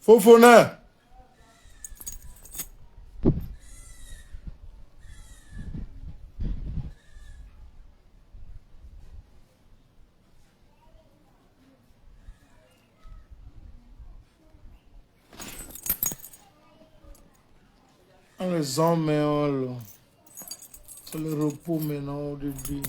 Fofona. Les hommes, c'est le repos maintenant au début.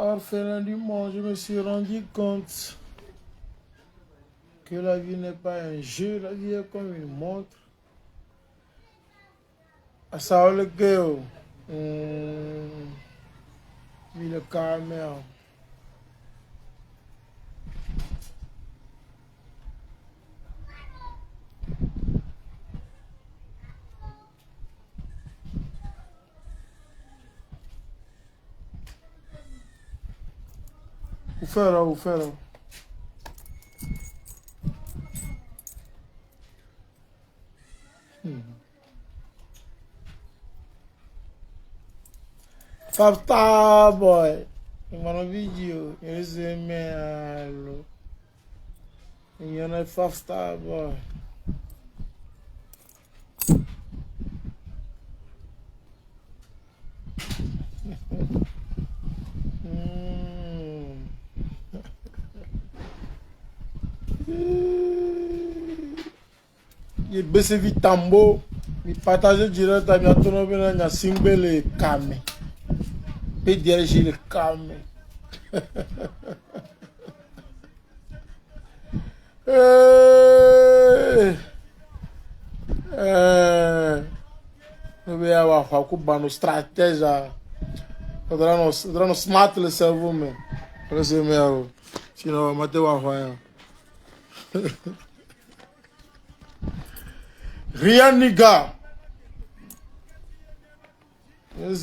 Orphelin du monde, je me suis rendu compte que la vie n'est pas un jeu, la vie est comme une montre. À ça, le gars, le caramel. Où faire. Fafta boy, mano video, eles me e eu não Fafta boy. Il baisse vite tambo, il partage direct à bien tourner bien na simbele kame. Pe diriger le kame. Nous avoir quoi nos stratégies. Faudra nos smart le cerveau mais. Sinon on va mater wa rien niga. Elle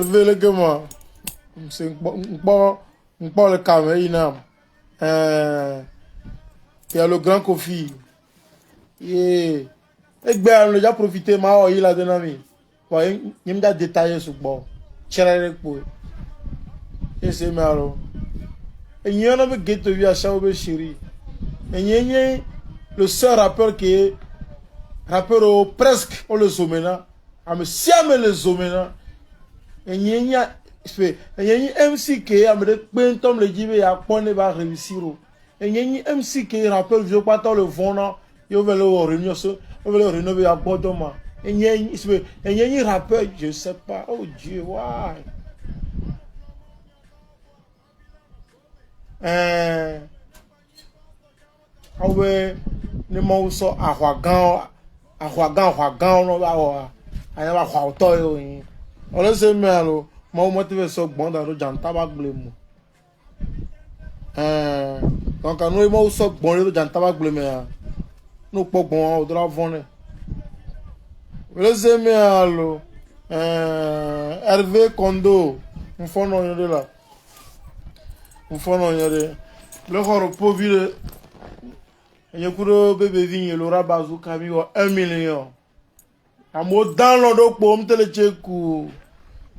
veut le gamin. C'est un bon le caméra. Il y a le grand Kofi. Et bien, on a déjà profité, il a donné. Il m'a détaillé sur le bord. Et c'est marrant. Et il y en a qui ont vu à Chaoube Chéri. Et il y a le seul rappeur qui est rappeur presque au le zomena. Mais si on le zomena. Et il y a MC qui a mis tom le jibe ya pone va réussir. Et il y a MC qui rappelle vieux pas le vona, il veut le réunion so, il veut le rénover à Bodoma. Et il y a rappeur, je sais pas. Oh Dieu, why? Ah ouais, les mots sont arrogants non va. Aya va khauto yo yin. Ole se melo. Mo motive so gbon da ro janta ba gble mu. Donc nous mo so gbon ro janta ba gble me ya. No po gbon o dra vone. Ole se melo. Hervé Kondo. On fond no yore la. On fond no yore. Le khoro po vile. Yekuro bébé vigne le rabazu kami 1 million. Amo dans le pomme te le cheku.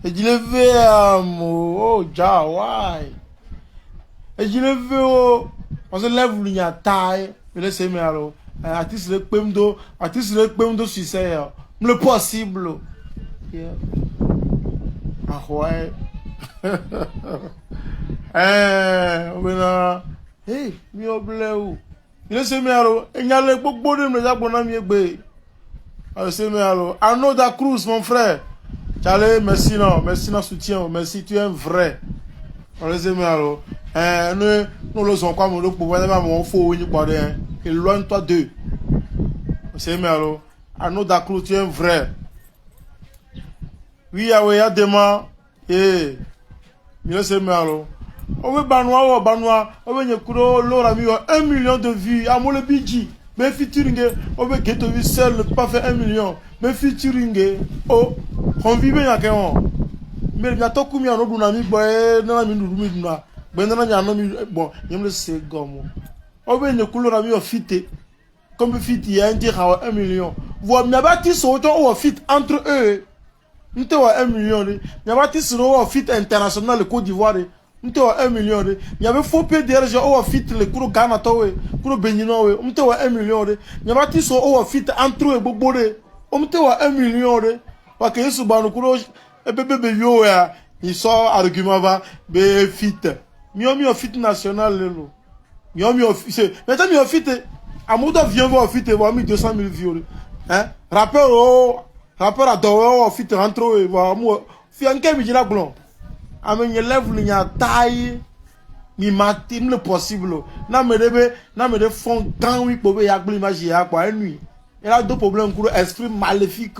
Et je le veux amo. Oh ja why? Et je le veux on se lève l'unia taille. Mais laissez moi alors. Artiste le pemdo succès. Le possible. Ah ouais. Voilà. Hey, mi obleu. Laissez moi alors. Il y a le beaucoup de me abonna mi egbe. Arnaud Cruz, mon frère. Allez, merci non soutien, merci, tu es un vrai. Nous le sommes comme nous pouvons pas mon faux éloigne-toi d'eux. C'est alors. Arnaud Cruz, tu es un vrai. Oui, il y a des mains. Et il c'est alors. On veut Banois, on veut L'Ora 1 million de vues. À mon le bidji. Mais featuring, on veut que tu seul, ne pas faire 1 million. Mais featuring, oh, on vit bien avec on. Mais il y a tout comme il y a un autre ami, non, bon, il me sait comme. On veut une couleur ami au fit. Comme fit, il y a un dire 1 million. Vous m'avez bâti sur autant ou fit entre eux. M'te wa 1 million de. Nyabati sino wa fit international le Côte d'Ivoire de. M'te wa 1 million de. Nyabe faux PDR je wa fit le kuro Ghana to we, kuro Benino we. M'te wa 1 million de. Nyabati so wa fit entre e bobo de. M'te wa 1 million de. Wa ke yesu banu kuro bebe yo ya. Il sort argument va be fit. Mi fit national lelo. Mi fit. Maintenant mi fit. Amuda vient voir fit et va mi 200 000 views. Hein? Rappeur adore fit rentre et va moi. Fi anke mi dira blond. Amen ye lève linya taille. Mi matin le possible. Na me de fond quand oui pour ya gbli magie ya quoi une nuit. Il a deux problèmes pour esprit maléfique.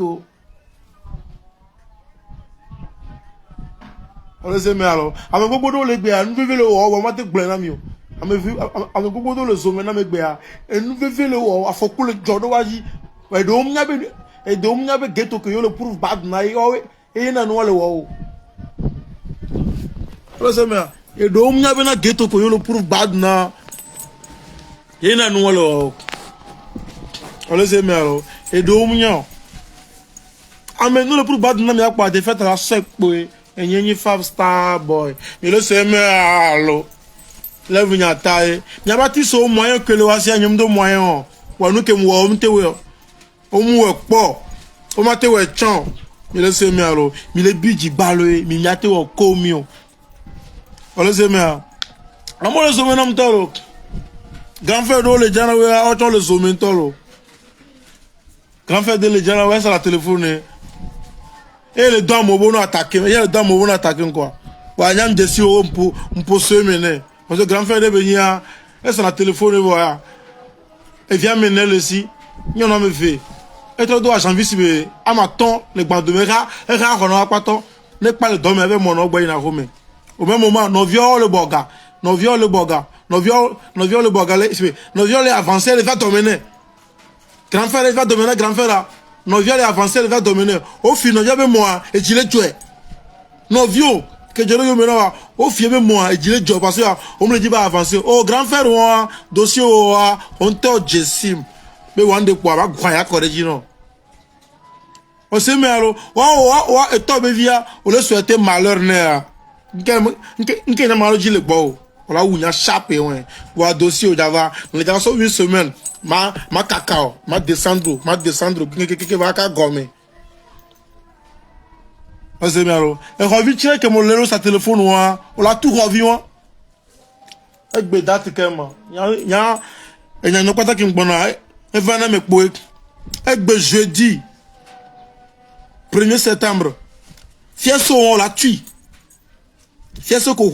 On les aime alors. Amen gogo le gbe anu veve le wo ma te gble na mi o. Amen gogo le zo me na me gbe a. Enu veve le wo afoku le jodo wa yi. We do mnya be e do mnya be geto ke yo le proof bad na yo e na no le wo. On les aime. E do mnya be na geto ke yo le proof bad na e na no le wo. On les aime alors. E do mnya. Amen no le proof bad na mi akpa de fait la sec boy. Enyenye 5-star boy. Mais le c'est allo. Lève nya taille. Nya bati so moyen que le wasi anyum do moyen. Wa nu ke mo o mte we. O mu we po. O mate we chan. Mais le c'est allo. Mi le biji baloe, mi nyate wo komio. O le c'est allo. Amo le so me nam tolo. Grand frère do le jana we o ton le so me tolo. Grand frère de le jana we sur la téléphone. Et le doigt mobono attaqué, il y a le doigt mobono attaqué quoi. Ouais, il y a un défi pour se mener. Parce que grand frère de venir, et sur la téléphone, voilà. Et vient mener le si, il y en a me fait. Et toi, dois janvier si à ma ton, les bandes de mes rats, et rare, on n'a pas ton, n'est pas le domaine avec mon oboy na Rome. Au même moment, nos viol le boga, nos viol le boga, nos viol le boga, nos viol les avancés, les va dominer. Grand frère, il va dominer, grand frère là. Nos vieux les avancer, les va dominer. Au final, il y avait moi et je l'ai tué. Nos vieux, que je l'ai maintenant, au final, moi et je l'ai tué parce qu'on me dit pas avancer. Oh, grand frère, dossier, on te jessim. Mais on de quoi, va croire corriger non. On sait, mais alors, et toi, via, on le souhaiter malheur, né. N'qu'est pas malheur, le beau. On a où il y a chapé, ouais. Ou un dossier, d'avant, on est dans 1 semaine. Ma cacao, ma descendre, qui va à gomme. On sait bien, et revu tirer que mon lélo sa téléphone, on l'a tout revu, avec des dates, quand même. Il y a pas qui me bonne, et va me couer. Avec jeudi, 1er septembre, fier on la tue. Fier qu'on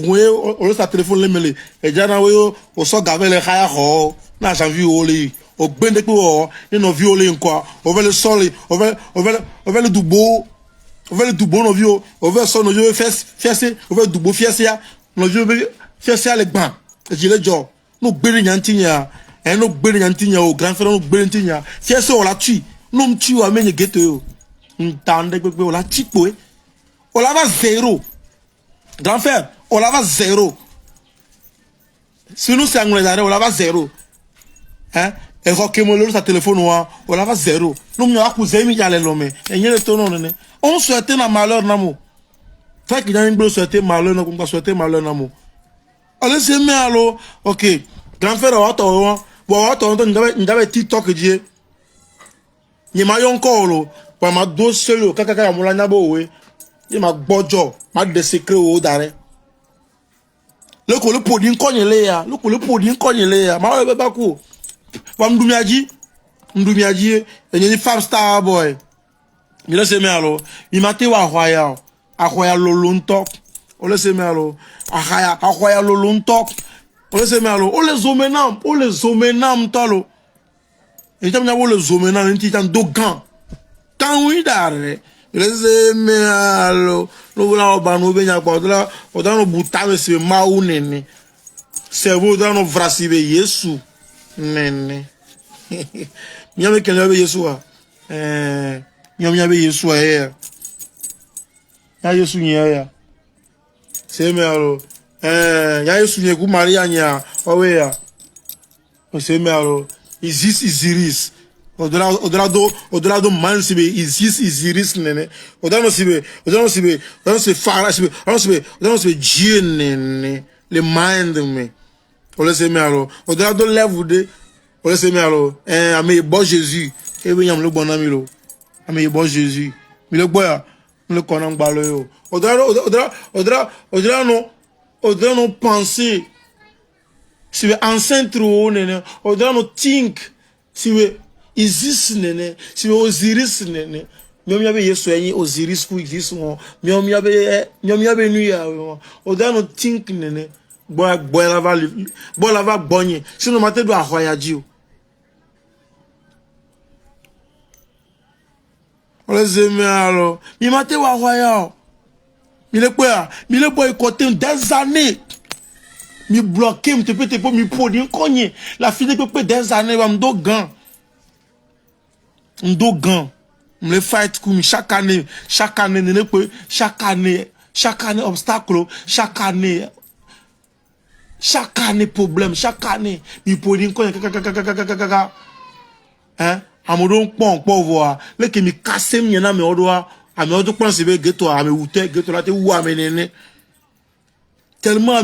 on sa téléphone, les mêlés. Et déjà, on sort gaver les rails, n'a jamais vu au bende ko et no violé quoi on va le sol on va le doubo no vio on va son no je fesse on va doubo fesse no je fesse les bancs je le job no gbere nyantinya et no gbere nyantinya au grand frère no gbere nyantinya fesse on la tue no mtu o amenye geto yo ntande gbegbe on la tue ko on la va 0 grand frère on la va 0 si nous c'est anglais on la va 0 hein. Et quand on sa téléphone on la va 0. Nous nous avons cousin mi yale l'homme. Et n'y a le tonon ne. On souhaite un malheur namo. Fait qu'il y a une blouse souhaiter malheur namo. On souhaiter malheur namo. Allez c'est mais alors. Ok. Grand frère on attend. Bon attend. On avait TikTok dit. Ni ma yon kolo. Pour ma dossier lo. Kaka moula nyabo we. Ni ma bojo. Ma de secret o dare. Le ko le podin konyele ya. Le ko le podin konyele ya. Ma we ba ko. Wa mdumiaji enye 5-star boy mi le se me alo mi mate wa ahoya lolontok o le se me alo ahoya lolontok o le se me alo o le zomenam tolo e tamnya wo le zomenam nti tan dogan kan wi dare le se me alo no vula ba no benya kwa o da no butame se ma unene se vo da no vrasibe Yesu nene miame que le Yeshua miame Yeshua ya Yesu nya c'est mais alors ya Yesu nya ku Maria nya owe ya c'est mais alors Isis Isiris Au-delà de man sibe Isiris nene. Au-delà sibe Farah sibe. Au-delà sibe Dieu nene. Le mind me. On laisse me alors. Au-delà de lèvres de. On laisse me alors. Ame bon Jésus. Et oui, yam le bon ami lo. Ame bon Jésus. Mais le boya. Le connant balo yo. Au-delà non penser. Sibe enceinte trop nene. Au-delà non think. Sibe Isis nene, si Osiris nene, miomi abe yeso yin Osiris ku Isis won, miomi abe nu ya won. Oda no think nene, boy lava bonye. Si no mate do ahoya ji o. Ole zeme alo, mi mate wa ahoya o. Mi le boy côté des années. Mi bloqué, mi te peut mi podi konye. La fille peut des années va m'do gan. M'dogan, me fight comme chaque année chaque année obstacle, chaque année problème, chaque année il peut dire hein amodon pon voir le que mi casser mi na me odoa a me odo pense be geto a me wute geto la te wu amenene tellement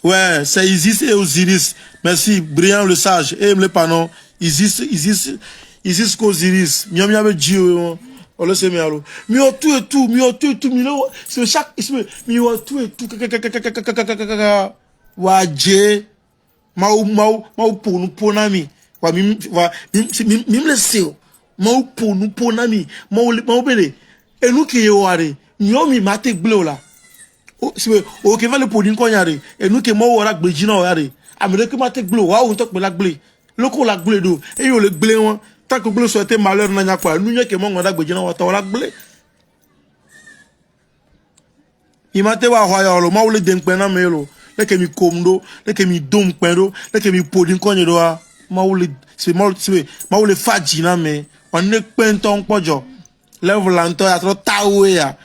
ouais c'est Isis et Osiris merci Brian le sage et le panon Isis qu'Osiris mi abe Dieu on le sait mais alors mi o tout mi lo c'est chaque mi o tout waje mau ponu mi wa mi le seo mau ponu mi mau bele enu ke yo are mi o mi mate gble la o ke va le ponu ko yare enu ke mo wora gbeji na o yare amere ke mate gble wa o to pe la gble loko la gble do e yo le gble won tant que gble souhaiter malheur na nya kwa nu nye ke mo ngoda gbeji na wa to la gble imate wa hoya lo ma wo le denpe na me lo le ke mi komdo le ke mi dom pendo le ke mi podin konye do ma wo le ma wo le faji na me on ne penton pojo level anto ya tro tawe ya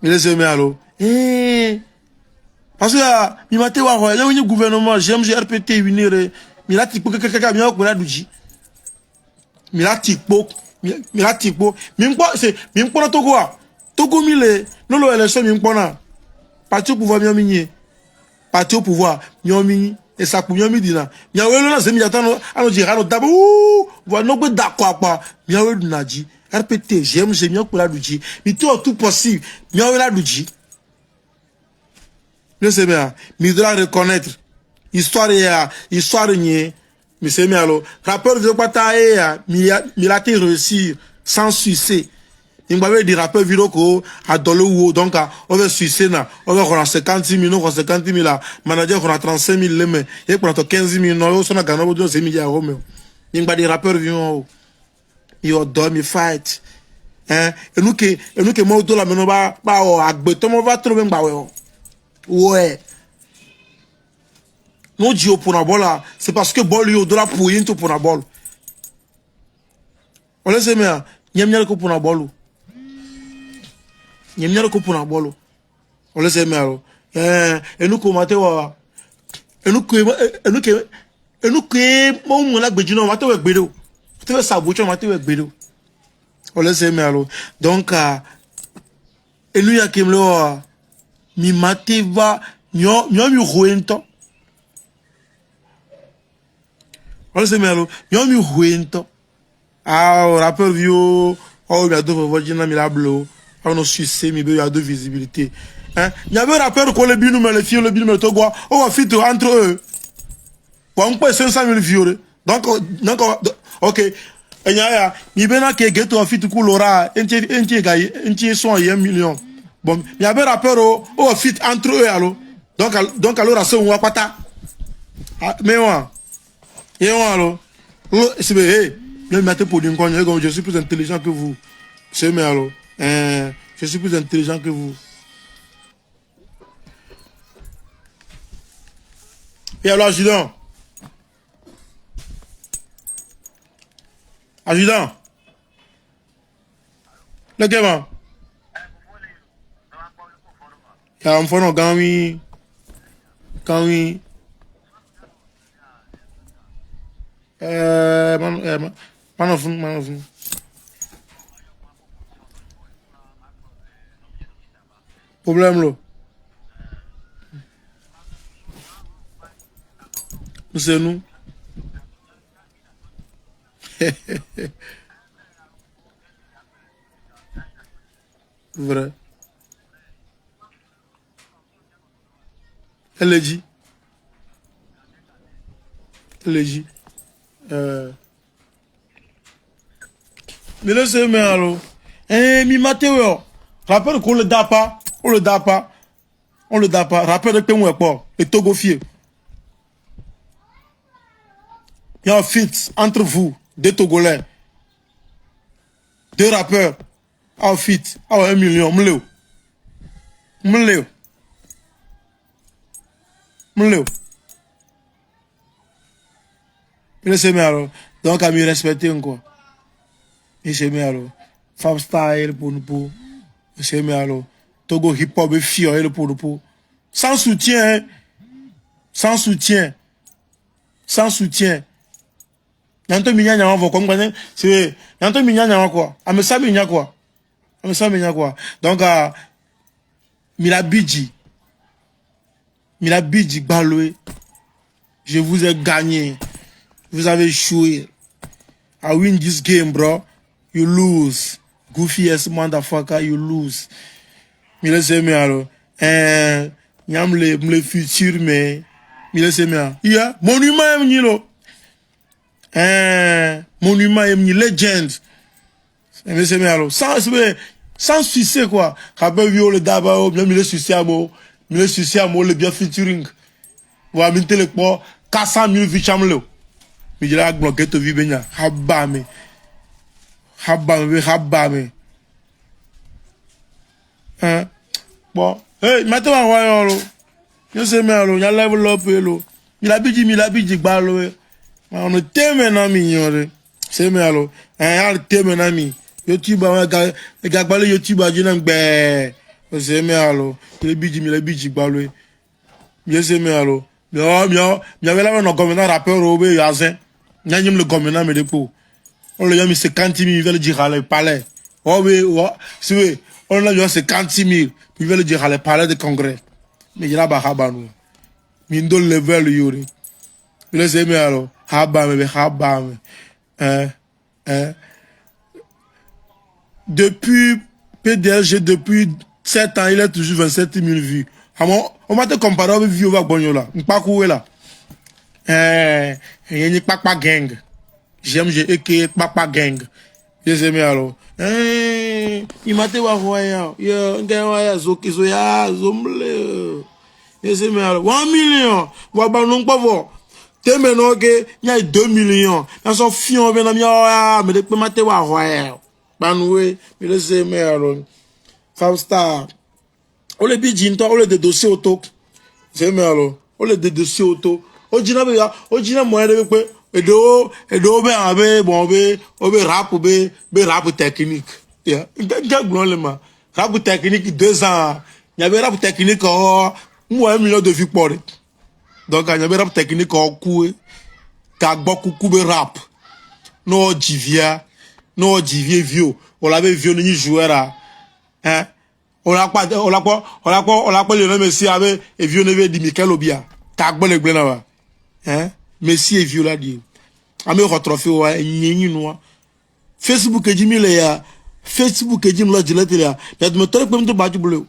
mi le se me alo parce que imate wa hoya yo ni gouvernement j'aime RPT unire mi la tipo kaka mi ko la duji mi la tipo mi npo c'est mi npo na Togo a Togo mi le no lo élection mi npo na parti au pouvoir mi ni parti au pouvoir mi et ça pour mi dina mi awe lo na se mi jata no ano ji rano dabu vo no gbe d'accord pa mi awe du naji RPT j'aime mi ko la duji mi tout possible mi awe la duji ne sais bien mi doit reconnaître histoire ni mi se mi alo rappeur de pata mi la te réussir sans succès il m'avait dit rappeur vidéo ko adolo wo donc on va succès na on va 50 000 no 50 000 la manager on a 35 000 le mais et pour 15 000 no so na gana bo do se mi ja Romeo il m'a dit rappeur vidéo you do me fight hein et nous que mo do la me no ba o agbeto mo va trouver ngba we ouais non Dio pour la bola c'est parce que bol yo de la pour into pour la bol on laisse mais nyam ko pour la bol nyam ko pour la bol on laisse mais alors et nous commenter wa et nous que mo la gbeji no mate we gbedo te we sabocho mate we gbedo on laisse mais alors donc et nous ya kemlo mi mate va nyo mi roento on se met alors mi huento rappeur vieux il y a deux vagina mi la blo on succès mi il y a deux visibilité hein il y avait rappeur ko le binu me le filles le binu me to gwa on fit entre eux on peut 500 000 vieux donc OK et ya mi bena ke geto fit ku lora enti gaye enti son 1 million bon il y avait rappeur on fit entre eux alors donc alors ça on va pata mais ouais et on alors, c'est bien, je m'attends pour dire que je suis plus intelligent que vous. C'est mais alors, je suis plus intelligent que vous. Et alors, adjudant, le gars, il y a un fond quand oui. Man of. Problème là. C'est nous. Vrai. Elle est dit. Elle est dit. Mais laissez moi alors. Mi Mathéo. Rappelle qu'on le da pas. On le da pas. On le da pas. Rappelle que moi pas. Les Togofiers. Il y a un feat entre vous, deux Togolais. Deux rappeurs. Un feat. 1 million. M'leo. Laissez-moi alors. Donc, à me respecter encore. Laissez-moi alors. Fab Style pour nous. Laissez-moi alors. Togo hip hop et fier pour nous. Sans soutien. Sans soutien. Sans soutien. Yanto minya nyama vo comme c'est yanto minya nyama quoi. Amesa minya quoi. Donc Milabidji Baloé. Je vous ai gagné. Vous avez échoué. I win this game, bro. You lose. Goofy ass motherfucker, you lose. Mais laissez-moi alors. Nyam le futur mais laissez-moi. Yeah, monument est nilo. Monument est legend. Laissez-moi alors. Sans succès quoi. Kabé viole d'abord, bien le succès à moi. Le succès à moi le bien featuring. Wa minte le quoi 400 000 vichamlo. Mais je l'ai bloqué to vibenya. Habame. Bon, hey, maintenant on va je sais mais alors, il y a level up lo. Milabidji balo. On est maintenant mignon. C'est mais alors, un maintenant mi. YouTube ga balé YouTube a jina ngbe. C'est mais alors, Milabidji balo. Je sais mais alors. Mi avait là un gouverneur rappeur au Yazin. Nyanyim le gouverneur me dépôt. On le a mis 50 000, il veut le dire à le palais. Oh oui, c'est on l'a mis 50 000, il veut le dire à le palais de congrès. Mais il y a pas Habanou. Mindo level yuri. Il est aimé alors. Habame. Depuis PDLG, depuis 7 ans, il a toujours 27 000 vues. On m'a te comparé avec vieux Bagbonola. Pas coué là. Il n'y a pas gang. J'aime, j'ai écrit Papa Gang. Je sais, mais alors. Il m'a dit, je sais, mais alors. 1 million. Non, pas voir. T'es maintenant que, il y a 2 millions. Dans son fion, mais je peux te voir. Banoué, mais je sais, mais alors. Favstar. On le dit, on le dossier auto. Je sais, mais alors. On le dossier auto. On dit, moyen de quoi. Edo be abe bon be rap technique ya ma rap technique 2 ans il y avait rap technique moi 1 million de vues pour donc il y avait rap technique coup ka beaucoup be rap no divia vieux on l'avait vieux ni joueur hein on l'a pas le nom Messi avec et vieux ne veut dire Michael Obia ka gbo le gbe na wa hein Messi et vieux là dit ame retrouver wa nyenyi noa Facebook ejimi le ya Facebook ejimi la dilete ya mais me tore pem to baju bleu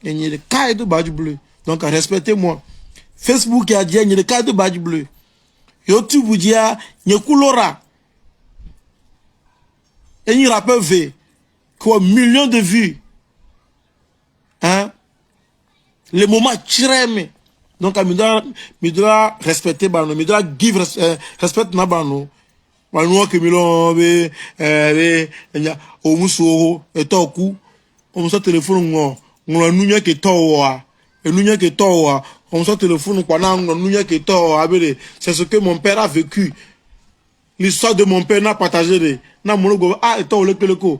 enyi de kai to baju bleu donc respectez-moi Facebook ya dia enyi de kai to baju bleu YouTube dia nye coulora enyi rappeur v quoi millions de vues hein le moment tireme. Donc, je dois respecter, je dois give respect na bano. Bano que milon o muso et toku. On se téléphone on la nunya que towa. Et nunya que towa. On se téléphone kwa na nunya que towa. C'est ce que mon père a vécu. L'histoire de mon père n'a partagé. Na monogo ah et towa le ko.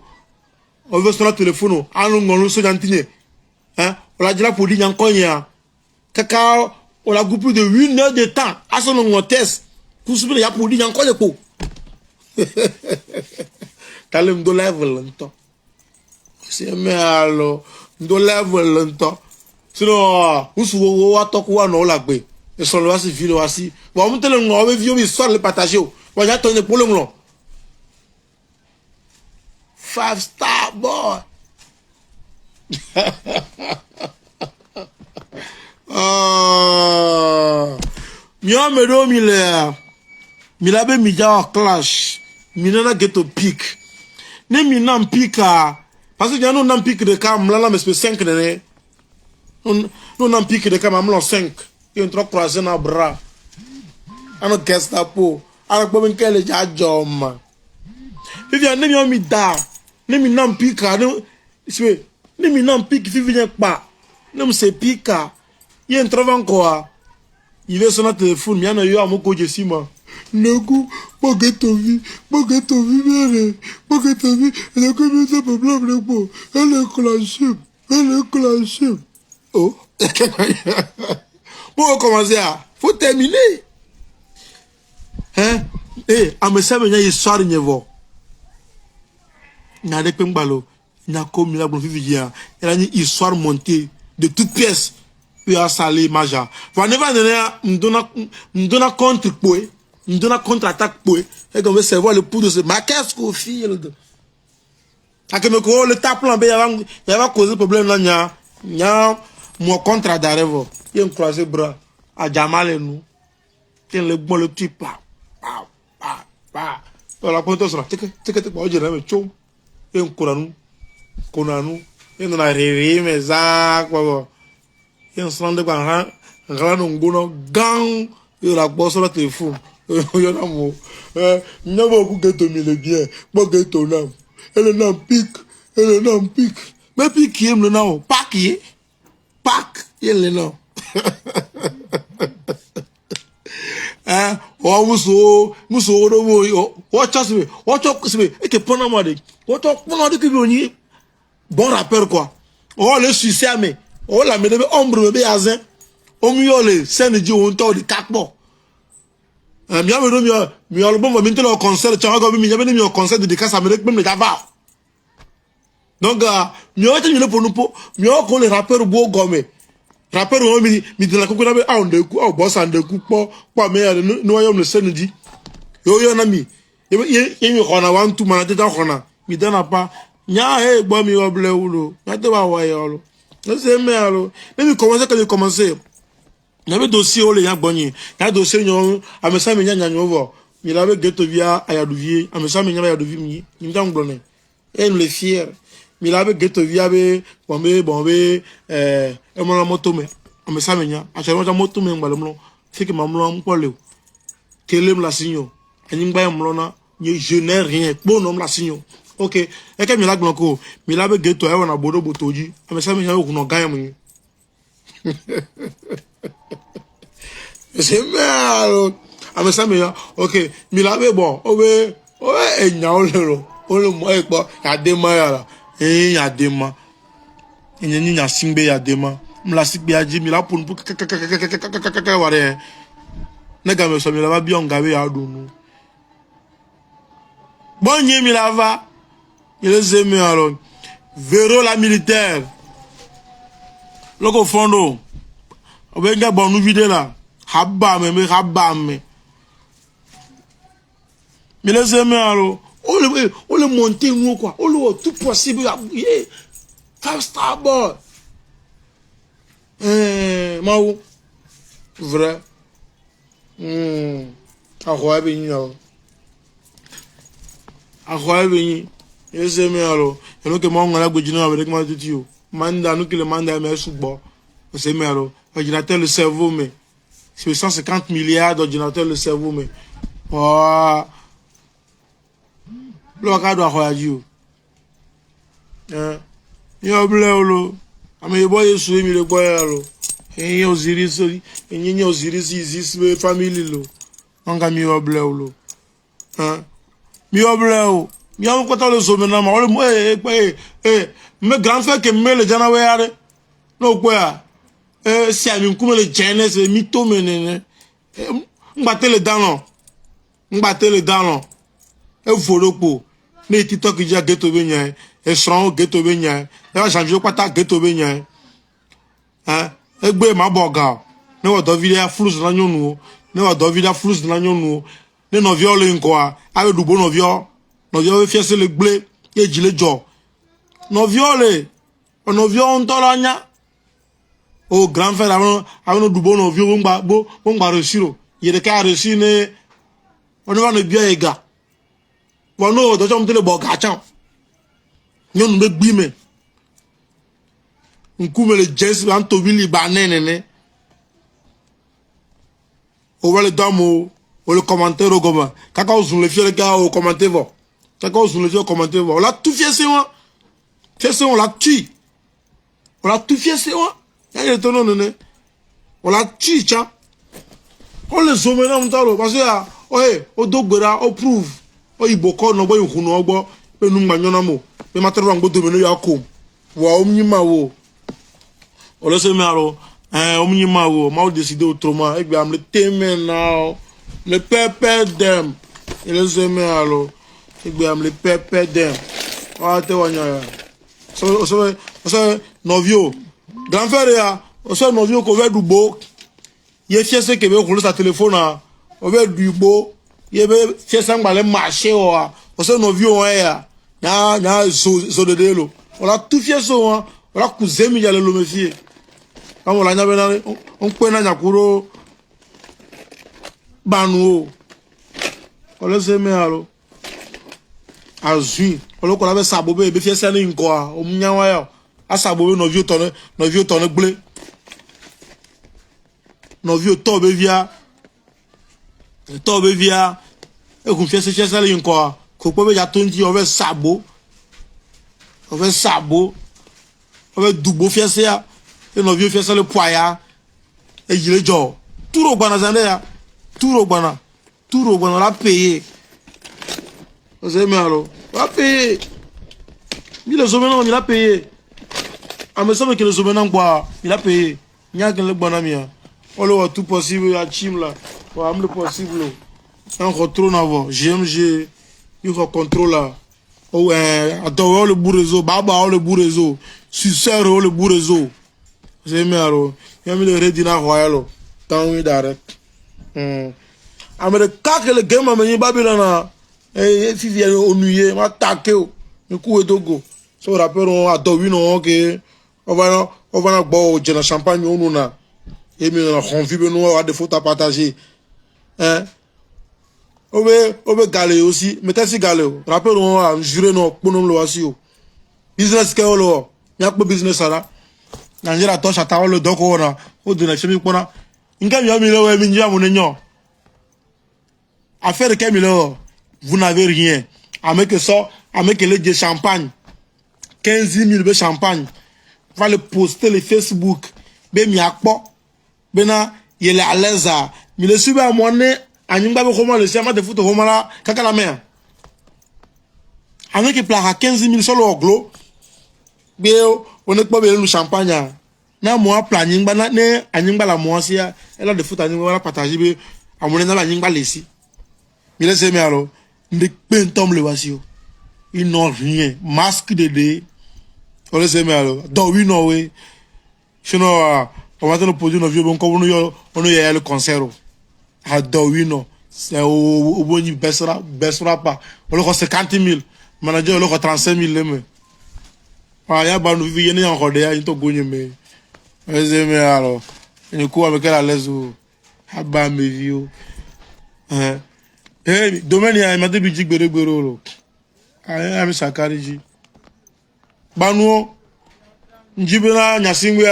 On veut sur le téléphone. Ah non on se gantine. Hein? On l'a dit là pour dire encore. Kaka, on a coupé de 1 heure de temps à son test. Kusubile ya pour dire encore les pots. T'as le m'do level longtemps. C'est mais alors m'do level longtemps. Sinon, où wa toku wa no la gbe. Et son loi si filo asi. Bon, on te le ngove vieux mi soir le partager. Wa ya ton pour le long. 5-star boy. Mia me do mi le. Mi la be mi ja clash. Mi na get au pic. Ne mi na pika. Parce que nous n'en pique de cam là mais c'est 5 de nous n'en pique de cam am 5. Il y a 3 croisés na bras. Ano Gestapo. Ana ko ben kele ja jom. Vivian ne mi mi da. Ne mi n'en pique ne mi n'en pique vivien pas. Ne me se pique. Il y a un travail encore. Il veut son téléphone, il y a eu un mot que j'ai ma. Negu, baguette vie, mère. Baguette vie, elle a comme ça, problème, elle est clashée. Oh. Bon, commencer à. Faut terminer. Hein? Eh, à me servir, il y a une histoire, il y a des pembalo. Il y a comme il y a une histoire montée de toutes pièces. Il y a salé, maja. Vous ne me donne contre quoi? Me donne contre-attaque pour et qu'on veut savoir le pouls de ce ma qu'est-ce qu'on fait à que me quoi le tape là il y a causé problème là il y a mon contrat d'arrêt il y a un croisé bras à Jamal et nous tiens le bon le petit pa la pointe sera tek pas je me chou et un konanu et on a rêvé mais ça quoi et on se rend de quoi grand ngono gang et la bosse sur le téléphone. Il a mo n'a pas beaucoup que tu le bien pas que ton âme elle n'en pique mais pique qui aime le nom pas qui il le nom hein oh muso do watch et que pendant moi de pendant que bioni bon rappeur quoi oh le succès mais oh la me ombre me azin o mi yo le scène di on to di kakpo mi a mi a le bon moment le concert tu vois mi a venu mi concert de ça me même le dava donc mi a été le pour nous mi a ko le rappeur bo gomme rappeur mi de la kokona be a on de ku o boss and de ku po me no yo le scène di yo na mi e mi khona wan tu mana teta khona mi dana pa nya e gbo mi oble wulo na te ba wa yo lo c'est mais alors même commencer il y avait dossier où les gens bonniers il y a dossier nous à me ça me nya nyovo il avait ghetto via ayadouvie à me ça me nya ayadouvie mi il m'tang donné et nous les fier il avait ghetto via be bombe et mon moto me à me ça me nya à chaque fois moto me ngbalomlo fait que mamlo mpole kelem la signo ani ngba mlona je n'ai rien bon nom la signo OK et que mi la blanco il avait ghetto et on a bodo botoji à me ça me nya ko no gagne c'est mal à ça mais OK mi la be bon owe enya o le mo e po ya dema ya ya dema enya ni nya simbe ya dema mla sikbe aji mi la pour ware na ga me so mi la ba bi on gawe ya do nu bon ni mi la va il les aime alors Véro la militaire logo fondo obenga bon nous vide là habba me mais les amis alors on le monter nous quoi on le tout possible 5-star boy maou vrai akwa beni les amis alors et nous que moi on a gojino avec moi tout yo manda nous que le manda mais subo c'est mais alors ordinateur le cerveau mais c'est 150 milliards d'ordinateurs le cerveau mais oh le cas doit reagir yo bleu ame boy so mi le boy lo et Osiris et Osiris ici family lo on ga mi yo bleu lo mi yo bleu mi a ko ta le so maintenant ma me grand frère que me le jana we no quoi si a mi kume le jeunesse mi to menene mbatte le dano M'battre le dents, et volopo, ne TikTok qui dit ghetto benya, et strong ghetto benya, et va changer quoi ta ghetto benya, hein, et gbe ma boga, ne wa dovilia flous na nyonu, ne wa dovilia flous na nyonu, ne no viole nkwa, avec du bon no viole fiese le blé, et jile jo, no viole, no viole ntolanya, au grand frère avant du bon no viole bon reçu, il est qu'à reçu ne, on va ne bien les gars. Bon, non, dans le bogachan. Nous nous bime. On coupe les jets, on tourne les bananes. On va les dames ou le commentaire au gomme. Quand on se le fait, les gars, au commentaire. Quand on se le fait, au commentaire. On l'a tout fait, c'est moi. C'est on l'a tué. On l'a tout fait, c'est moi. Il y a des non, on l'a tué, tiens. On les zoome dans le temps, parce que, ouais, au dogora, au prouve. O iboko no boy hunu ogbo pe nu manyo na mo pe matero ngbo do menu yakom wa omnyima wo o le se me aro omnyima wo ma o décider autrement e gbe am le temen now le pepper them e le se me aro e gbe am le pepper them wa te wanya so novio grand frère ya o so novio ko ve dubo ye fiese ke be ko le sa téléphone a o ve dubo yebe fiesa ngbalé marché o se no vieux ya so de delo on a tout fieso on a cousin mi yale lo me fie quand on la nya bena on pe na nyakuro banu o le se me alo azui o lo ko la be sabobe be fiesa ni nko a o mnya wa ya asabobe no vieux tonne blé no vieux to be via Tobe via et qu'on fait ce là encore qu'on peut ya tondi on va sabo on va doubo faire ça et nos vieux faire ça le poya et il est jo tout au bana zande ya tout au bana la payer vous avez alors la payer il les hommes il a payé à me semble que les hommes quoi il a payé il y a que le bana mia on le tout possible à chim là ouais le possible on contrôle n'avons GMG il faut contrôle là oh attends le bout réseau baba le bout réseau suceur le bout réseau c'est meilleur il y a mis le redina royal tant oui direct America que le game ameni Babylone et si vient ennuyé m'a attaqué le coup est dogo so rappeur on a dormi non que on va boire de la champagne on a et mais on a envie de nous avoir des photos à partager hein obe galé aussi mais t'as si galé rappeur on a juré non pour nous le aussi business que on y a pas business là Nigeria touche à ta le donc on a au de la chimie qu'on a inga mi amile we mi nja mon nyo affaire que milo vous n'avez rien avec ça avec le de champagne 15 000 de champagne va le poster le Facebook be mi akpo be na yele à l'aise mi le suba monné anyingba be comment le sema de foot comment là kaka la mer avec plat à 15 000 sur le glo be on est pas be le champagne na moi planning ba na ne anyingba la moi si elle a de foot anyingba la partager be amone na la anyingba lesi mi le sema alors de pentom le wasio ils n'ont rien masque de dé on le sema alors dans oui non oui sinon on va te poser nos vieux bon comme on y a le concert à Dawino c'est au bon il baissera pas on le 50 000 manager le 35 000 mais ah ya ba nous vivre en rodé il to gagner mais alors une coup avec la l'aise à ba me vieux hein eh domaine ya m'a debi jigbere gbero lo ah mi sakariji banu njibena nyasingwe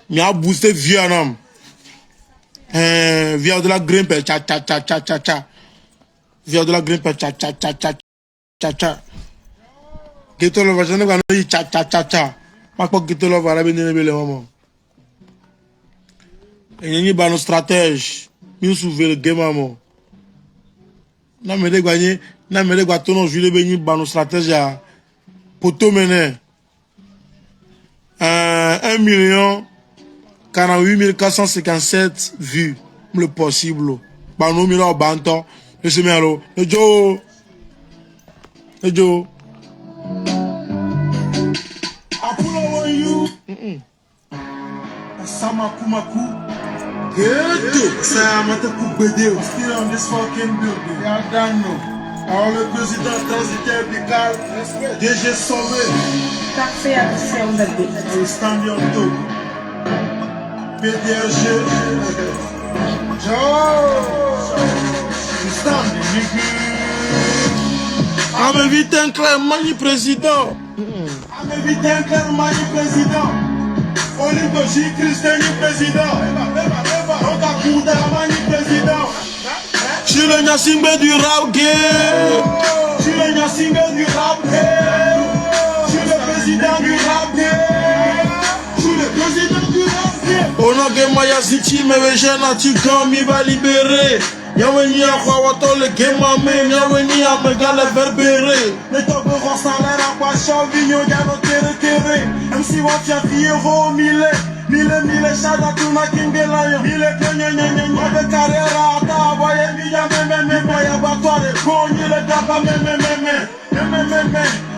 mi a boosté Vietnam via de la grimpe cha via de la grimpe cha geto lo vajane ga no cha pa ko geto lo vara be ne be le momo enyi ba no stratège mi souver le game amo na me de gwa tono jule be ni ba no stratège ya poto mene 1 458 457 vues le possible Banu mira banto. Listen me Joe. Joe. I pull over you. Samakumaku. Good. Samataku Bedeu. Still on this fucking building. Yeah, damn no. Alors le président transitaire Bical, DG Sauvé. Café à céu da vida. I will stand on top. PDG. Joe. You stand, nigga. I'm évité un clair mani président. I'm évité un clair mani président. Olimpo J. Christian président. On t'a coudé à mani président. Je suis le Nyassimbe du rap game. Je suis le Nyassimbe du rap game. Je suis le président du rap game. Je suis le président du rap game. Onoge Maya City, mais je n'ai pas mi va libérer. Yaweni a Kwawato le Gemame, Yaweni a Megale Verbere. Les toberons salaire à quoi Chauvignon, Yano Tere Tere. MC Wafia Fiero, Mille. Mille shada tuna kingela mille kwenye de carrera ta boye milla me boya batware konyi le daba me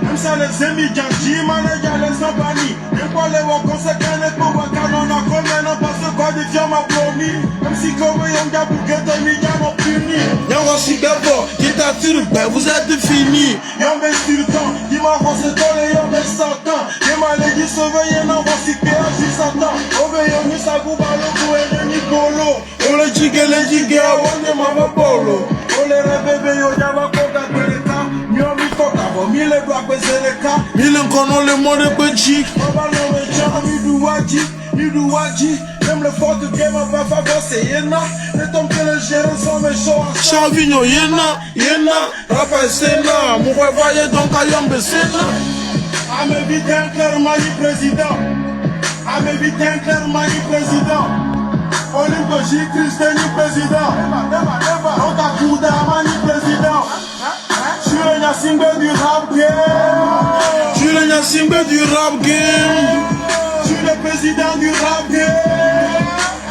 amsa le zemi janji mane ya le zabani empole wa konsekane ko wa kanona kome no passe quoi de fiama promi même si comme yonga bugete mi yamo puni yango sigabo dictature ben vous êtes fini yombe sultan qui m'a foncé dans les yombe satan qui m'a dit sauver non voici que je satan obeyoni sagubalo kuene nikolo ole jige awone mama polo ole rebebe yo java koka kweleka nyomi koka bo mile doa kwezeleka mile nkono le monde kwechik baba no mecha mi duwaji même le fort de game va favor c'est yena les tombes que les gérants sont méchants Chauvignon yena Rafa Sena mon voyage donc ayombe Sena à me vite un clair mani président à me vite un clair mani président Olimpo J. Christian président on t'a coudé à mani président je suis le Nyassimbe du rap game je suis le Nyassimbe du rap game je suis le président du rap game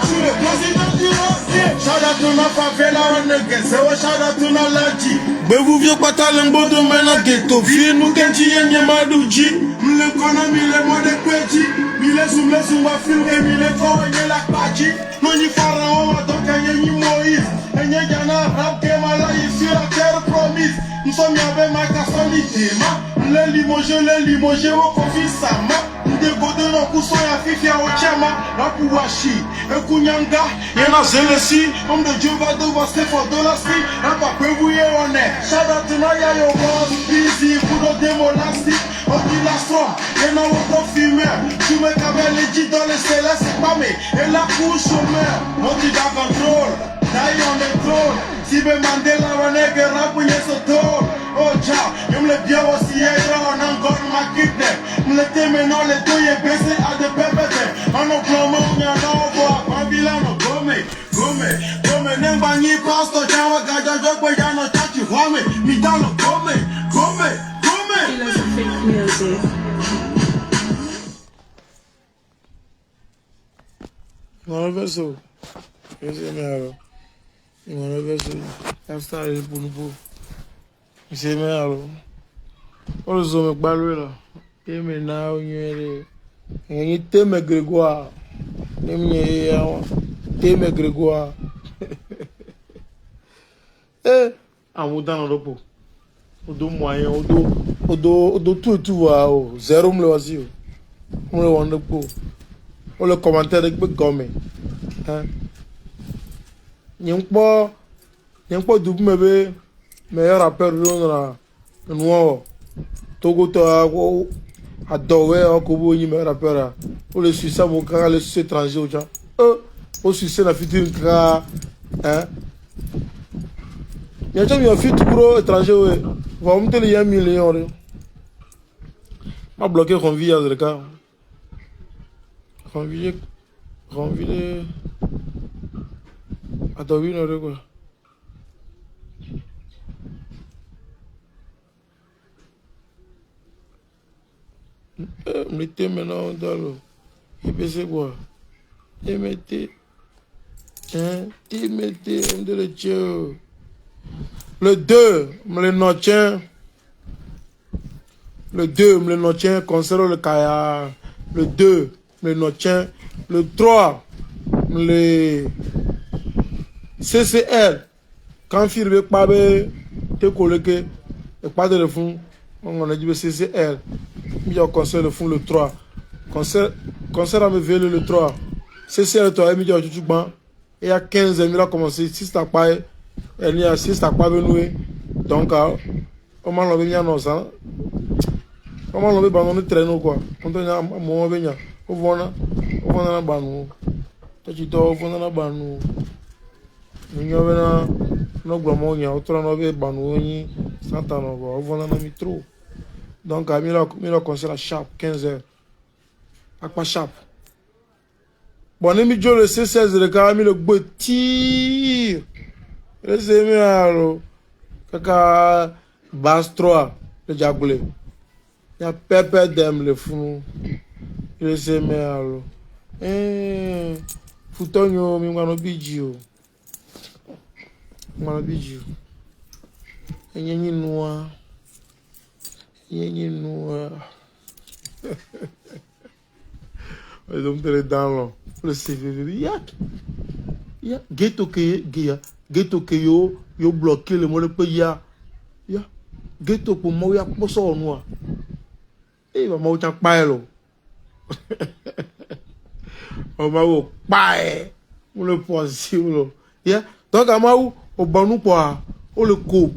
je suis le président du rap game shout out to my favela nigga so shout out to my laji bevu vieux kwata lembo do mena ghetto vie nous kenji yenye maduji mle kono mile mode kweji mile sumwa film et mile ko yenye la kwaji noni pharaon wa donc yenye Moïse yenye jana rap game ala ici la terre promise nous sommes avec ma casolité ma le limogé au confi sama de godo no kuso ya fifi ya ochama na kuwashi ekunyanga yena zelesi de Jova do was for dollars na pa kwebuye one shout out to ya yo boss busy kudo demo lasti odi la storm yena wo filmer tu me kabele dit dans les célestes pas mais et la couche au mer moti da control die on the throne si be Mandela wanege rapu yeso tol oh ja yum le bien aussi on encore ma kidnap le teme non le toye baissé à de pépété on no plomo nya no bo Babilano Gome nembani pasto jawa gaja jokwe jano chachi home mi dalo Gome Philosophic music. Mano verso. Esse é meu. Mano verso. Eu estava aí por no. Esse é meu. Olha os homens balou lá. E me não ele. Ele tem me Grégoire. Ele tem me Grégoire. Ah, mudando do pouco. O do moyen, o do tout o zéro me vazio. Me le wanda pouco. O le commentaire que gomme. Hein? Nyang po du me be meilleur rappeur dans la noir. Togo to adowe ko bo ni meilleur rappeur. O le suisse mo ka le suisse étranger o ja. O suisse na fitir ka hein. Il y a déjà un fit gros étranger, ouais. Va me donner 1 million. Ma bloqué Ronvi à le cas. Ronvi. Attends, oui, non, quoi. Mettez maintenant dans l'eau. Et puis c'est quoi? Et mettez. Hein? Il mettait de le Dieu. Le 2, me le notien. Le 2, me le notien, concernant le Kaya. Le 2, me le notien. Le 3, me le CCL. Quand il veut pas te coller, et pas de le fond, on a dit CCL. Il y a un concert le fond le 3. Concert à me vélo le 3. CCL, toi, il y a tout bon. Il y a 15 ans, il a commencé. 6 t'as pas, il y a 6 t'as pas venu. Donc, on m'a enlevé un os. On m'a enlevé un traîneau, quoi. On a un moment venu. On va un banou. Tu dois un banou. Il y a un grand il y a autre banou. Santana, on va un mitro. Donc, il a concert à Sharp, 15 heures. À quoi Sharp? Bon, on Joe le C16 de quand le tir. Le séminaire, kaka Bass 3, le Jagoulé. Il y a Pepper Dem le fou. Le séminaire. Foutonio, mi mano bidjo. Mano bidjo. Yenye noa. Yenye noa. Ils ont mis dans le CV. Ya. Ghetto que yo bloqué le mot de pays ya. Ghetto pour moi ya pour ça noir. Eh va moi t'en paelo. On va au pae. On le possible. Ya. Donc à moi au banou quoi. On le coupe.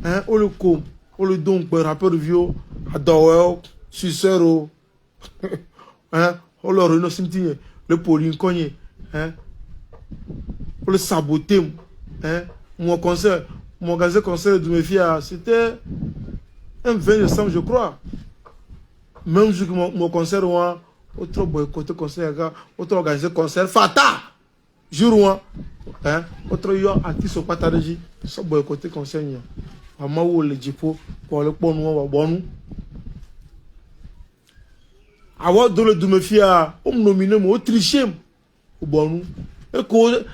Hein, on le coupe. On le donne pour rapport de vieux à Dawel, Sucero. Hein, on leur renonce le poli cogné. Hein. Pour le saboter. Hein? Mon concert de mes filles, c'était un 20 décembre, je crois. Même jour que mon concert, autre boycotté concert, autre organisé concert, Fata! Jour, hein? Autre yo, artiste au pataréji, ça boycotté concert. Maman ou le jipo, pour le pont noir, bon. Avoir dans le de mes filles, on me nomine, moi, tricher. Au bon. Et cause.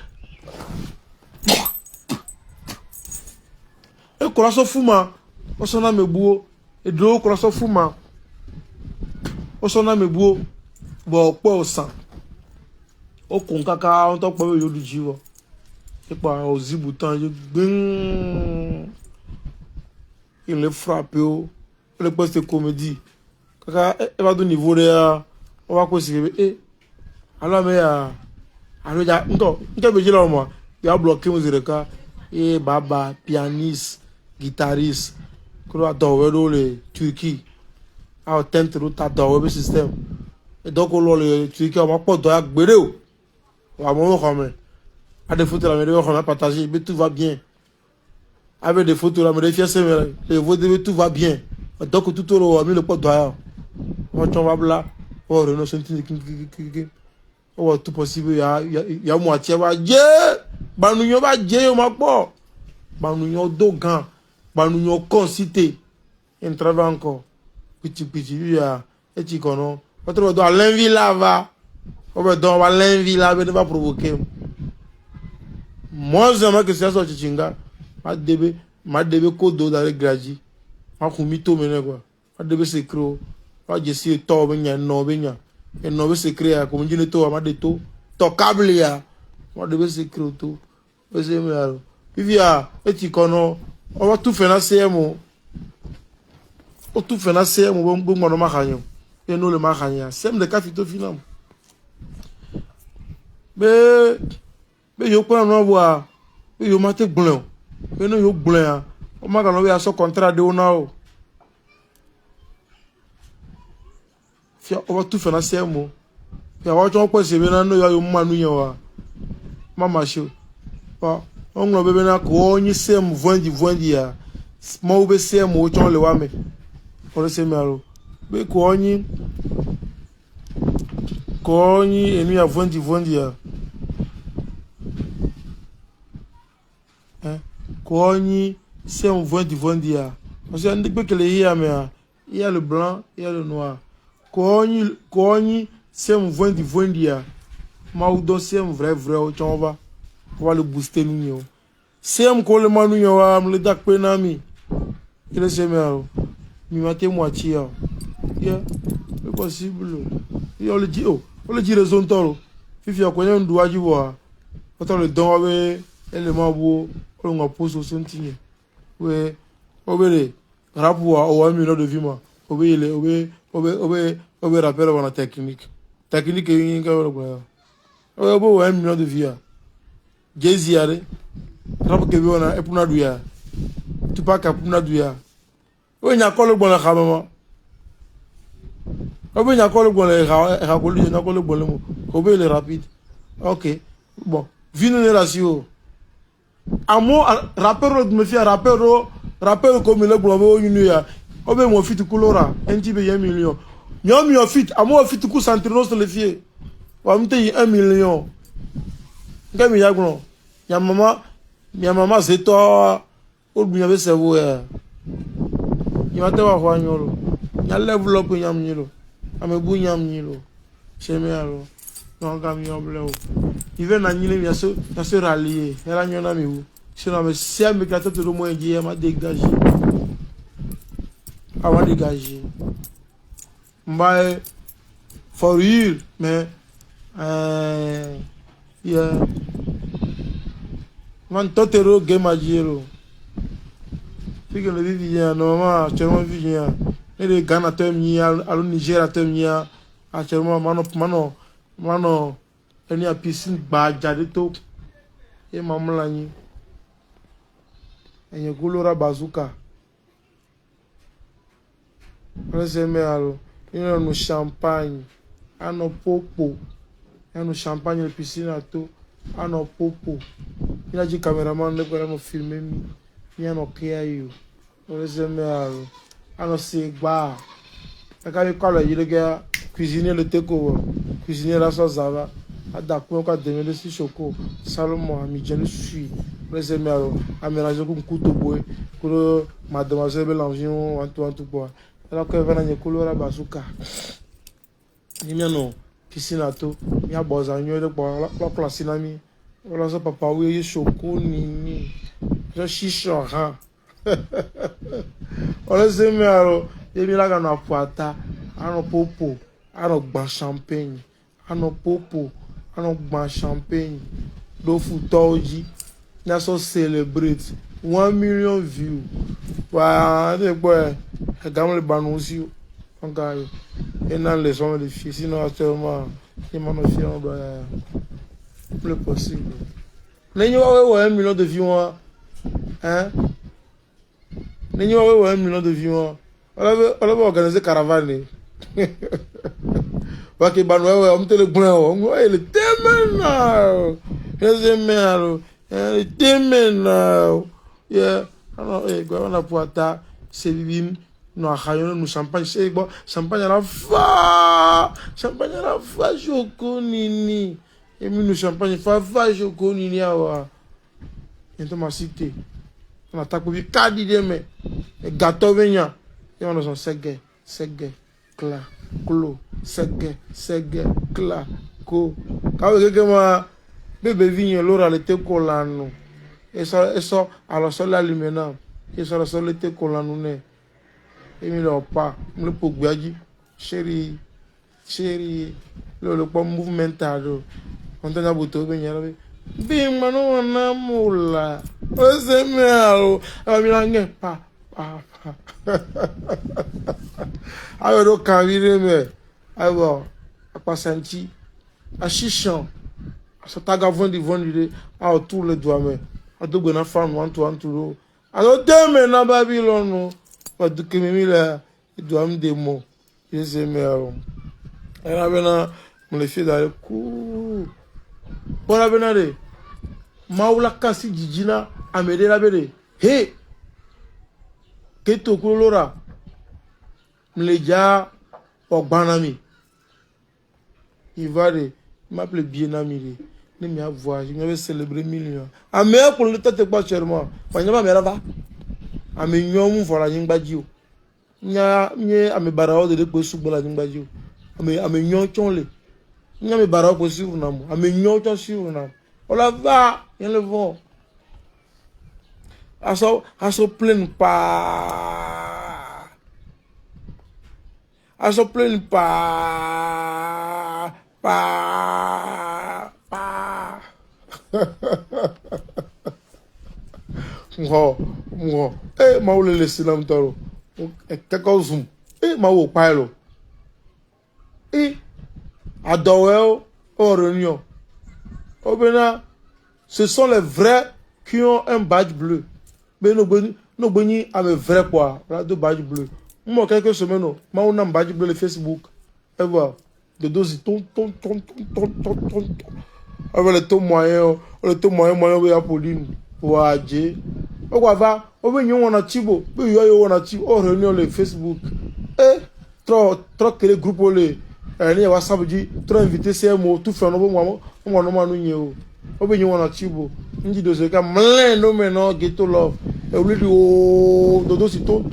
E coração fuma, o sona me buo, e do coração fuma, o sona me buo, bo po san, o com kaka, on top eu do jiwa, e pa o zibutan, je bing, il le frappe, le poste de comédie, kaka, e va do niveau de on va conseiller, alors mais alors ya, então beji la moi, ya bloqué mon zireka, e baba, pianiste, guitariste, que l'on a dans le Turquie, a tenté de dans le système. Et donc on le Turquie, on va pas dans le on va mourir quand même. À des photos la médaille, on va partager, mais tout va bien. Avec des photos la médaille, les photos, tout va bien. Donc tout le monde a mis le pot d'oeil. On va là, on va renoncer on va tout possible, il y a moitié, va Dieu, banouillon va Dieu, on m'a pas. Banouillon dogan. Banouillon concité. Il travaille encore. Petit, il y a. Et tu connais. On va dans l'envie là-bas. On va dans l'envie là-bas. Ne va provoquer. Moi, j'aimerais que c'est ça, Chichinga. Ma débé kodo dans les gradis. Ma kumito mene quoi. Ma débé se crée. Ma jessi to benya no benya. Et no se crée comme je ne to ma de to. To câble ya. Ma débé se crée tout. C'est mieux. Vivia, et tu connais. On va tout faire dans CMO. On tout faire dans CMO. Bon, bon, on et nous le maranya. C'est le capitaux final. Mais yo pas non voir. Mais yo mate blanc. Mais non yo blanc. On m'a gagné à son contrat de honneur. On va tout faire dans CMO. Et on va tout faire c'est bien non yo manu yo. Mama show. On va bien na ko ni CMO vondi ya. Mo be CMO chon le wa me. On se mero. Be ko ni enu ya vondi ya. Ko ni CMO vondi ya. On se andi pe que le ya me il y a le blanc, il y a le noir. Ko ni CMO vondi ya. Maoudo CM vrai on va le booster nous. CM ko le manu yo am le dak penami. Il est semé mi maté moitié. Yeah, c'est possible. On le dit on le dit raison toro. Fifi a connait ndou aji bo. Autant le don avec élément bo on a posé son tigne. Ouais, obele rapu o 1 million de vie ma. Obele rappel on la technique. Technique yi ka wala. Obo 1 million de vie. Jezi yare. Rapu ke biona e puna duya. Tu pas ka puna duya. O nya ko le bon la xamama. O nya ko le bon la xa ko lu nya ko le bon le mo. Obele rapide. OK. Bon, vulnération. Amo rappeur me fait rappeur comme le globo unu ya. Obe mo fit kulora, enti be 1 million. Nyom yo fit, amo fit ku santrinos le fie. Wa mte 1 million. Ngami ya gno. Ya mama zeto o bunya be sevo ya. Nyate wa kwa nyoro. Nya level up nyam nyiro. Ame bu nyam nyiro. Cheme alo. Non gami obleo. Il veut n'animer bien sûr, se rallier. Elle a un ami. Sinon, mais si elle me gâte tout le monde, elle m'a dégagé. Elle m'a dégagé. Mais, for real, mais, yeah. Man, tout est au game à dire. Si que le vivien, normalement, actuellement, vivien. Et les Ghana, à Niger, actuellement, mano. Eni a piscine ba jade to e mamla ni enye kulora bazooka reseme alo ino no champagne ano popo ano champagne le piscine ato ano popo ina ji cameraman le kwa no filmer mi ni ano kia yo reseme alo ano sigba akali kwala yile ga cuisiner le teko cuisiner la sauce zava adapté quand demander si choco Salomon ami je le suis les amis à mélanger comme couteau boy pour mademoiselle Bélanger en tout quoi alors que venant couleur bazooka ni non piscine ato mi a bozanyo de boire la place nami voilà ça papa oui choco ni je chichon ha on les amis alors et mi la gana poata ano popo ano ban champagne ano popo ano gba champagne do futoji na so celebrate 1 million view wa de boy gam le banusi on gagne et dans les hommes de filles sinon actuellement il m'en fait on doit plus possible nenyo wa 1 million de views hein nenyo wa 1 million de views on va organiser caravane Waki banwe on te le bon le temenal le temenal yeah alors go na poata c'est bim no ahayo no champagne c'est bon champagne la fa joko nini et mi no champagne fa joko nini awa ento ma cité on attaque bi kadi de me gâteau venya et on son segge cla clo segge cla ko ka we ke ma bebe vigne lora le te colano eso alors sur l'alimena et sur le te colano ne et mi lo pa le pogbaji chéri le pas movementado on t'a boto be nyara be mano na mula o se me alo a mi lange pa ayo do kavire me ayo a passanti a chichon a sotaga vondi a autour le doigt me a do gona fan want to alors demain na Babylone pas de que me la doit me démo je sais mais era bena me le fait d'aller cou bona bena de maula kasi jijina amede la bede he keto kolora mleja ogbanami il va de m'appeler bien ami ne me avoir je vais célébrer million a me pour le tete pas chèrement fanya ba mera va a me nyom fora nyingbaji o nya nye a me barao de ko sugbola nyingbaji o a me nyon chonle N'y a mes barreaux pour suivre nam. A mes nyota suivre nam. On la va, y le vent. À se plaindre pas. À se plaindre pas. Pas. Moi, eh, ma ou le laisser là, m'talo. Quelqu'un zoom. Eh, ma ou pailo. Eh, adoré en réunion. Oh, ben ce sont les vrais qui ont un badge bleu. Mais nous boni à mes vrais quoi. Là, deux badges bleus. Moi, quelques semaines, ma ou n'a un badge bleu le Facebook. Et voilà. De doses, ton. Avec le taux moyen, moyen, oui, Apolline. Ouadje. O quoi va? O ben yon wana tibo. Ben yon wana tibo. O réunion le Facebook. Eh, trop que les groupes les. Ni WhatsApp dit, trop invité CMO, tout fait, on va nous nyeo. O ben yon wana tibo. Ndi de ce cas, mlen no maintenant, ghetto love. Et au lieu de oh, dodo si ton.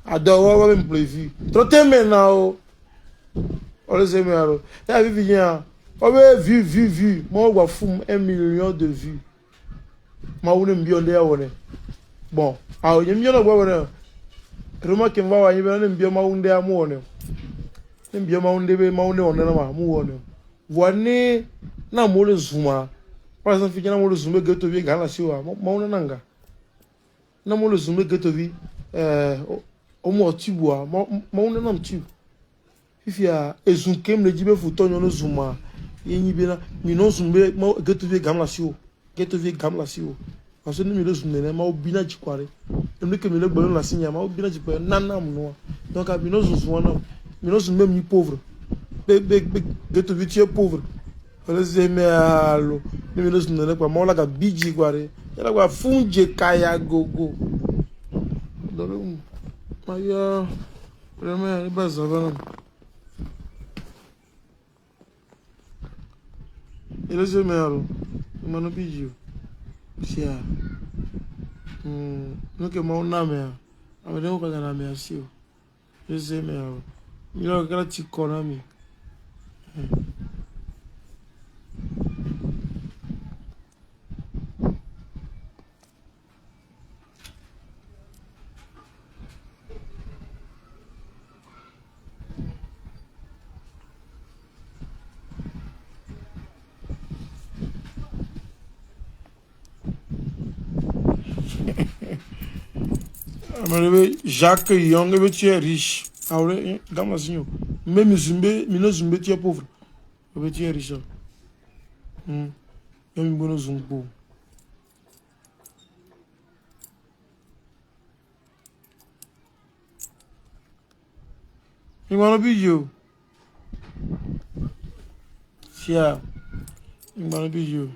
Adore, on va me prévu. Trop t'es maintenant. On les aime alors. Et vie vient. On va vu. Moi, on va foutre 1 million de vues. Ma ou n'aime bien d'ailleurs. Bon, alors il y a bien le voir. Remarque que moi, il y a bien ma ou d'ailleurs moi. N'aime bien ma ou d'ailleurs ma ou on est là moi. Voine na mo le zuma. Par exemple, il y a mo le zuma que tu veux gagner la siwa. Ma ou nanga. Na mo le zuma que tu veux au moins tu bois. Ma ou n'aime tu. Il y a ezunke me dit be futon no zuma. Il y a bien zumba que tu veux gagner la siwa. Que tu veux gagner la siwa. Parce que nous me le zumba ma ou bina jikware. Nous que me le ballon la signe ma ou bina jikware nana mo. Donc a bino zuma na. Bino zumba mi pauvre. Que tu veux tu es pauvre. Les amis allo. Nous me le zumba quoi ma ou la ga biji kware. Ya la funje kaya gogo. Donc maya vraiment il base avant. Les amis allo. Mano biji. Sia. Não que mal na minha. A ver não caga na minha sim. Eu sei meu. Melhor que ela te coname. Jacques Young, tu es riche. Ah ouais, gamme signaux. Même Zumbe, Zumbe, tu es pauvre. Tu es riche. Même bon Zumbo. Il m'a dit yo. Sia. Il m'a dit yo.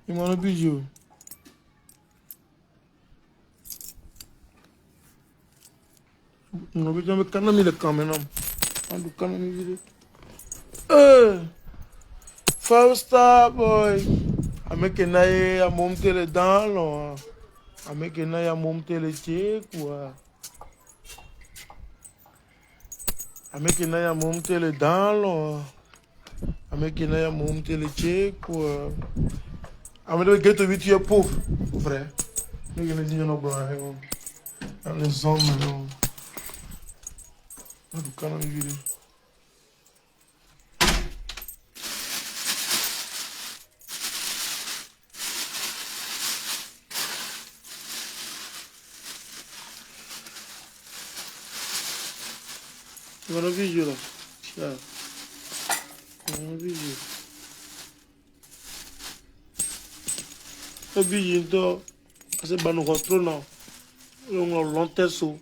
Il m'a dit yo. On va dire que quand le caméra, on doit quand même dire. Fausta boy, avec un aïe à monter les dents là, avec un aïe à monter les pieds quoi, avec un aïe à monter les dents là, avec un aïe à monter les pieds quoi. Avec le ghetto vite tu es pauvre, vrai. Nous les disons nos blancs, les hommes non. On doit quand même dire. Agora vídeo lá. Tchau. Vídeo. O vídeo então. Você vai no controle não. Um long terço.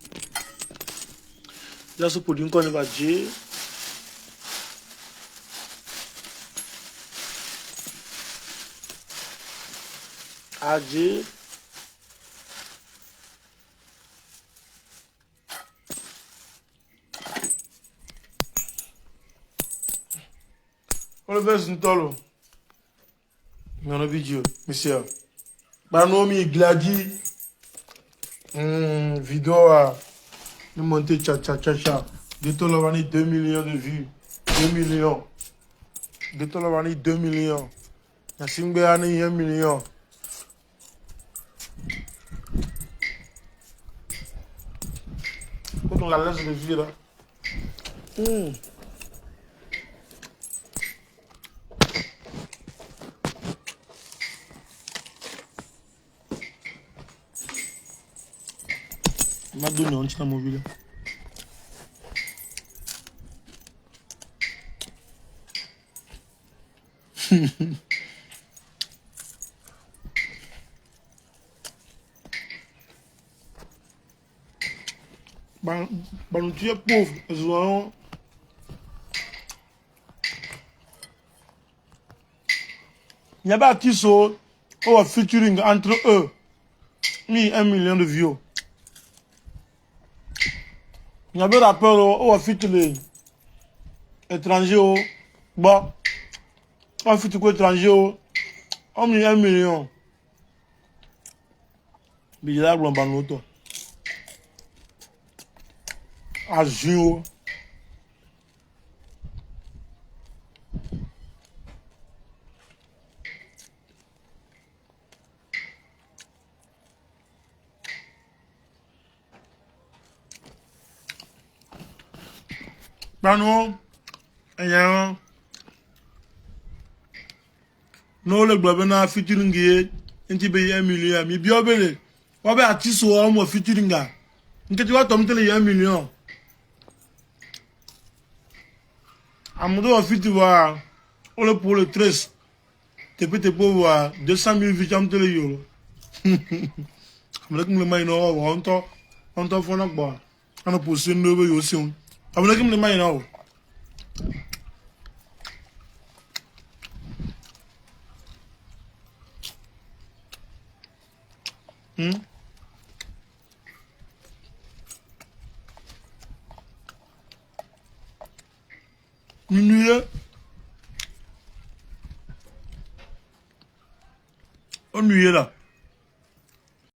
Já se podia encontrar invadir. Adi. Olha o verso no tolo. Não no vídeo, monsieur. Para nome Gladi. Vidéo à monter cha. Geto Lovani 2 millions de vues. 2 millions. Geto Lovani 2 millions. Nassimbe Ani 1 million. Quand on la laisse de vie là. Il m'a donné un petit mobile. Tu es pauvre. Il n'y a pas qui sont au featuring entre eux. Ni 1 million de vues. Il y a des rappeurs au featuring étrangers. Bon. On featuring étrangers. On mis 1 million. Mais il y a un autre. Azul. Bano, ayan. No le globe na featuring ye, inti be 1 million. Mi biobele. Wabe artiste o mo featuring ga. Nketi wa tom tele 1 million. Amudo fiti wa ole pour le 13. Te peut te voir 200 000 vues jam tele yo. Amudo le mai no onto fona gba. Ana posin no be yo sion. Amudo le mai no. Minuit. On nuit là.